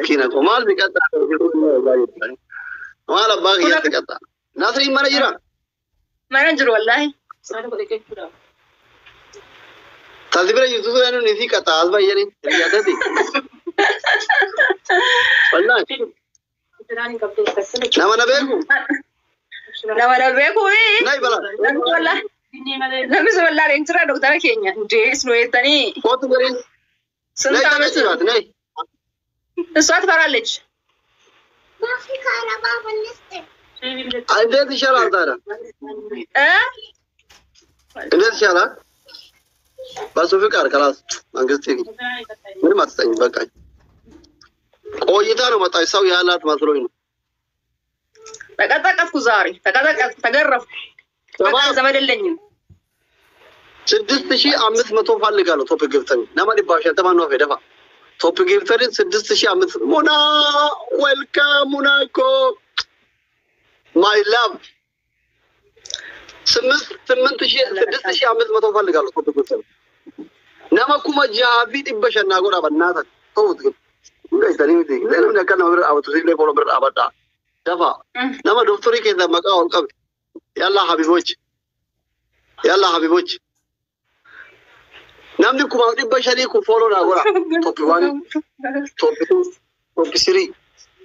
مسكينة ومال بيقطع مال أباك يتقطع ناصري ما نجرا ما نجر والله تذبر يوسف أنو نسي قطع أزبا يعني رياضة دي والله نما نبيكو إيه ناي بلا والله نمس والله رينترا دكتور كينيا جيس نويتني كوت برين سنتا ناي ناي الصوت فرالج ما في كهرباء بالنسبة عندي إشارة ترى عندي إشارة بس في كار خلاص أنقذتك من ما تستعين بقى قويتان وما تسوي حالات مسروين تقطع كوزاري تقرف تمام زمان الليل 6500 فالقالو توب جيفتني نما دي باشا تمام نو في دفع توب جيفتني 6500 مونا ويلكم موناكو ماي لاف 6500 فالقالو توب جيفتني نما كوما جابي دبشا ناغورا بناتا توت ليس تاني دي لانه كان او تسيب لي فولو ابدا دفع نما دكتوري كذا مقاول قبل يلا حبيبوش يلا حبيبوش نامني كما دبشا كو فولو ناغورا توب 1 توب 2 توب 3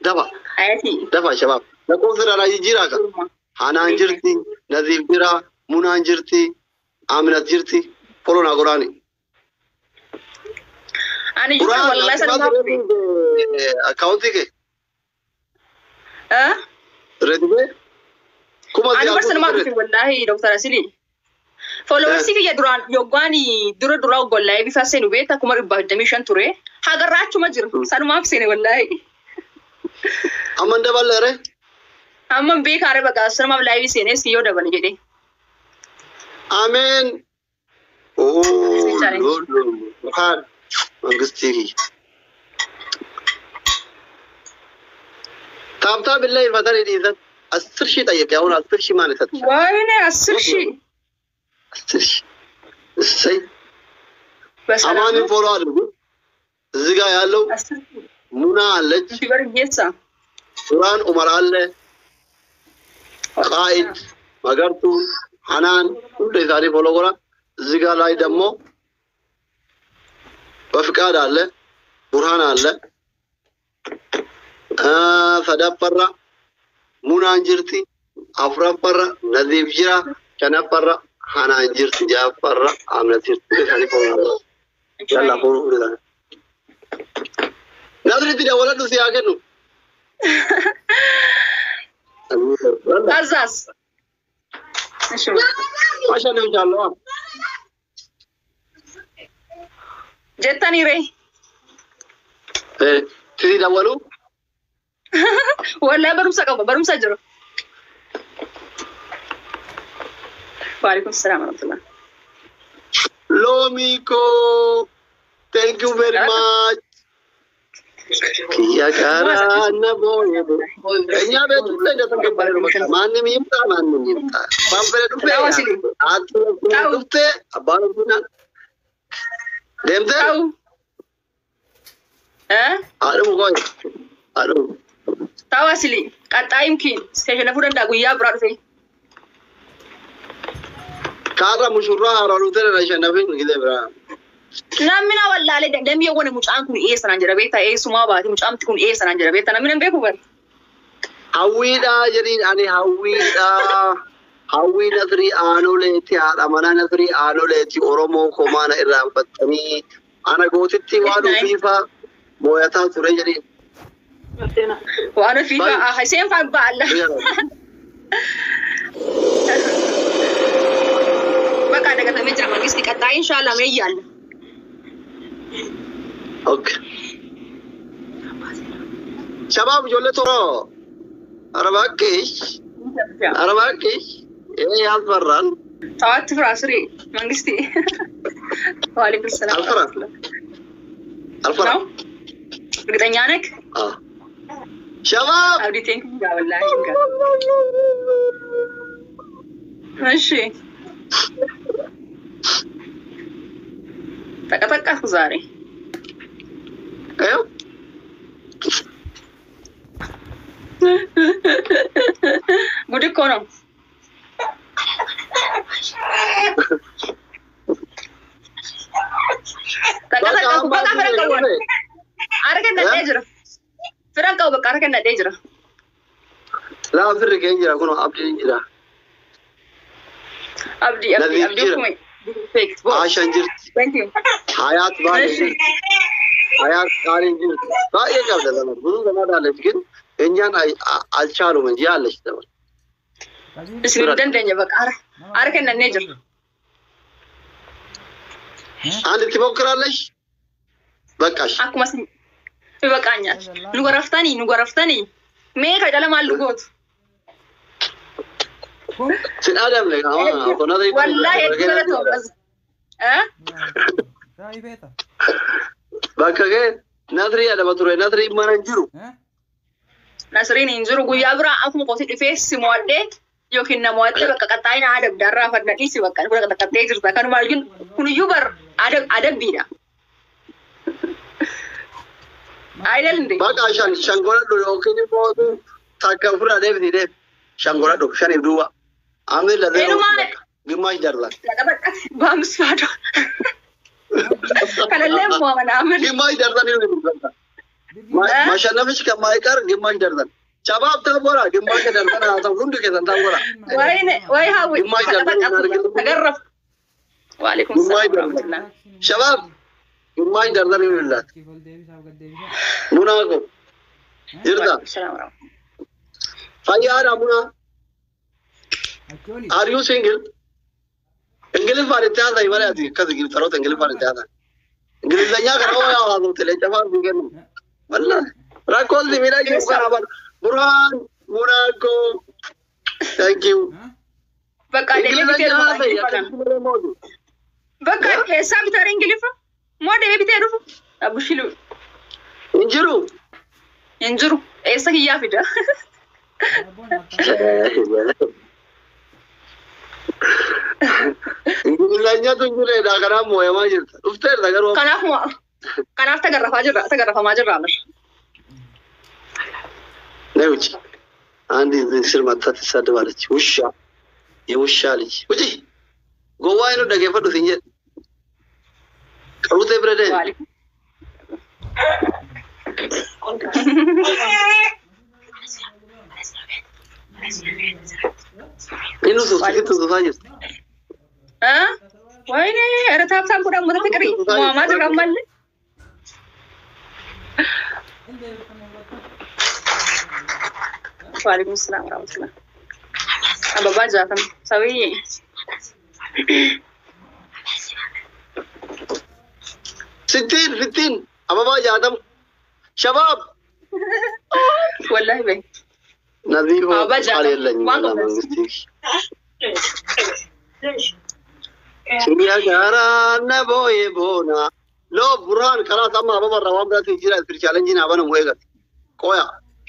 دفع حياتي دفع شباب نقول سر راي جيراكا انا انجرتي نذيف جرا منى انجرتي امنه جرتي فولو ناغوراني أنا يقول والله سلام أكاونتك رتبة كم أنا بس ما أعرف والله دكتور أسيلي فلوسي كي يدران يوغاني درا والله بيفاسين بيتا كم ربع دميشان توري هذا راتش ما جرب سلام ما بسيني والله أمن دبل لره أمن بيك عارف بقى سلام ما بلاقي بسيني سيو دبل جدي آمين أوه هاد مانغستيري تابتا بالله الفترة دي إذا أسر شيء طيب يا أونا أسر شيء ما نسات وين أسر شيء سي أماني فورا زيغا يالو مونا اللج قرآن عمر الله قائد مغرطو حنان كل ذاري فولو قرآن زيغا لاي دمو وفقاد الله برهان الله فدفر مونا انجرتي افرفر نذيف جرا كنفر حنا انجرتي جافر عمل تيرتي ثاني فوق يلا فوق ولا نادري تي ولد سياغنو أزاز ما شاء الله ان شاء الله جتني ري تريد أولو ولا برمسة جرو وعليكم السلام ورحمة الله لوميكو thank you very much يا كارا نبوي كنيا بيتولي جاتن كبارو مكان ماني ميمتا بامبري دوبي آتو دوبي أبارو بنا دمتر أدو تواصلي كاتا يمكن سيجنا فودن دا غيا براد في كارا مشورة رالوتر راشنا فين كده برا نامنا والله لي دم يوون مچان كون ايه سنان جربيتا ايه سما باتي مچام تكون ايه سنان جربيتا نامنا بيكو بر هويدا جرين اني هوي نظري آنولتي أمانة نظري آنولتي أورومو كمان إيران بتمي أنا قلتي وانو فيفا مويتا تريجري وانا فيفا حسين فبا الله بقى daga ta mejra magisti kata inshallah mai yalla okay شباب جولة ترى أربعكيش إيه يا بران تعال تفراسري مانجستي وعليكم السلام الفرا قد نيانك شباب أودي تينك يا والله ماشي تك خزاري ايوه Gudi kono. Takkan aku bakal Frank kawan. Arkan na dejra. Frank kau bakal arkan na dejra. La firri ke jira kuno abdi jira. Abdi kuma. Fake. Ashan jirti. Thank you. Hayat bari. Hayat karin jirti. Ba iya jabda zaman. Bunu da da lekin enjan alchalu man ji Allah shi da. Bismillah dan ya bakar. Arkan na dejra. Andi tibokralesh. Bakash. Aku masih bakanya. Nuga raftani. Me ka dalam alugot. Sin Adam le wallahi edmara to bas bakage nadri ada bature nadri mananjuru nasrin injuru guya bra aku ko ti face modde yokin na modde baka katai na adab darra fadna isi baka baka katai jirta kan marjun kunu yubar adab bida aidalinde baka shangora do yokini bodu takafura de shangora do shani duwa Ambil lah dia. Gimana jalan? Bams pada. Kalau lem mau mana ambil? Gimana jalan ini bukan? Masya Allah sih kamai kar gimana jalan? Jawab tak boleh. Gimana jalan? Atau rundu kita tak boleh. Why how? Gimana jalan? Agar raf. Waalaikumsalam. Shabab. Gimana jalan ini lah? Muna aku. Irda. Fayar Muna. Are you single? English बारे क्या था इमारे आती कद गिर थरों English बारे क्या था English लड़ियाँ करो या आदमी तेरे जवाब दिखे नहीं वल्ला राकोल दी मेरा क्यों करा बार बुरान मुनाको thank you बकाले में भी तेरे बकाले ऐसा भी तेरे English मोड़े में भी तेरे अब शिलू इंजरू ऐसा ही या फिर Ingilanya tu jure dah kerana moya macam tu. Ufter dah kerana. Kanaf tak gerah macam ramai. Neuci. Andi sir mata tisada balik. Usha. Ye usha lagi. Uji. Goa ini dah kepada tu sinjat. Kamu tu berada. Ini tu saja. Wah ini ada tahap kurang mudah fikri. Muhammad Ramal. Waalaikumsalam warahmatullah. Apa baca kan? Sawi. Fitin. Apa baca Adam? Shabab. Wallahi baik. Nabi ho kali lagi. Suria gara na boye bona. Lo Burhan kala sama apa rawam berarti jira fir challenge ni apa nak muega. Koya.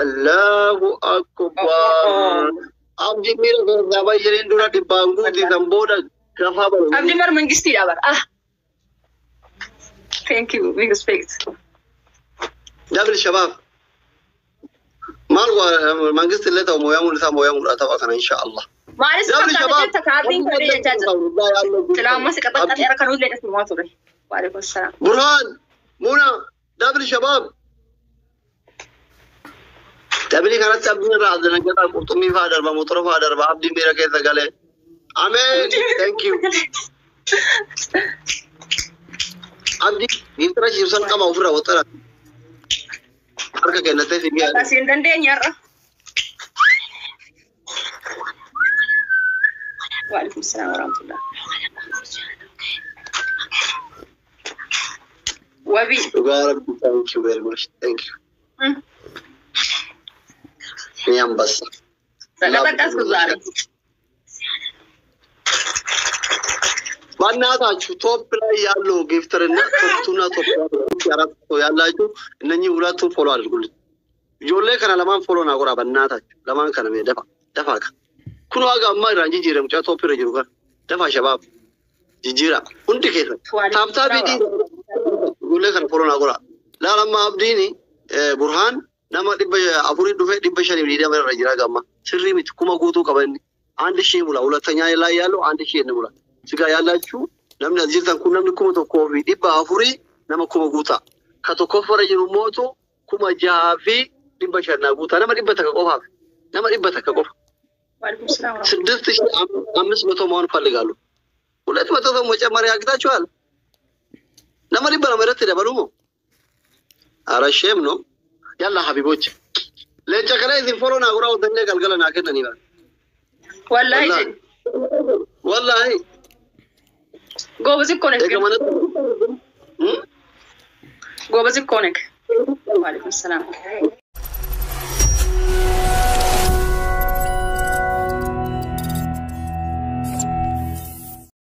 Allahu Akbar. Abdi mira berdabai jadi dura di bangku di samboda kafa baru. Abdi mar mengisti abar. Thank you. Big respect. Double shabab. Malwa mengisti leta moyang atau akan insyaallah. Maris sekarang kita karbing kali ya jajan. Selama masih kata era kan udah semua tu deh. Waalaikumsalam. Burhan, Muna, double shabab. Double kalau sabun rada nak kita utami father, motor father, abdi mira kita gale. Amen. Thank you. Abdi, ini terus jurusan kamu ufra utara. Harga kena teh sini. Kasihan dan dia nyara. Waalaikumsalam warahmatullah. Wabi. Thank you very much. Thank you. Yang bas. Kata kuzari. Mana ada top play yalu gifter na tuna top yarat to yalla itu nanyi urat to follow algul. Jolle kana laman follow na gora banna ta laman kana me dafa ka. Kuno aga amma ranji jira mucha top pira jiruga. Dafa shabab. Jijira. Unti ke. Tabta bi di. Jolle kana follow na gora. La lamma abdini Burhan nama dhibba afurii dhufee dhibba shanii fi dhibba irra jira gamma sirrii miti kuma guutuu qabanni andi shii mula hulatanya ላይ ያለው አንድ ሺህ ነው ሙላ ስጋ ያላችሁ namni ajirtan kun namni kuma tokko fi dhibba afurii nama kuma guuta ka tokko fara jiru mooto kuma jaha fi dhibba shanna guuta nama dhibba takka qofaaf nama dhibba takka qofa ስድስት ሺህ አምስት መቶ መሆን ፈልጋለሁ ሁለት መቶ ሰው መጨመር ያግታችኋል nama dhibba lama irratti dabalu moo arasheem no yalla habiboች lecha kale izin folo na gura udenne galgala na kennani ba wallahi gobazi connect gobazi connect wa alaikum salam